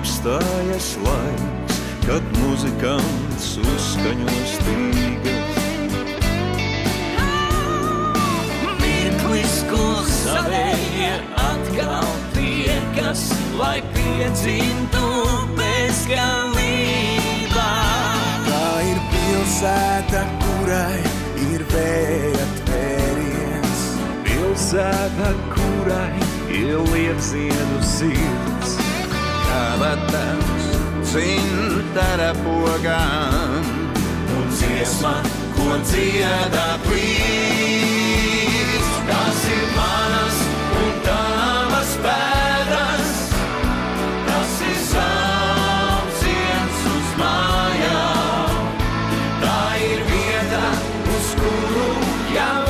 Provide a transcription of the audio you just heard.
apstājas laiks, kad muzikants uzskaņo stīgas. Mirklis, ko savējie atkal tiekas, lai piedzītu bezgalībā. Tā ir pilsēta, kurai ir vēja tvēriens. Pilsēta, kurai ir liecienu sirds. Kabatas cintara pogām Un dziesma, ko dziedā plīst, tas ir manas un tavas pēdas, tas ir sauciens uz mājām, tā ir vieta, uz kuru jau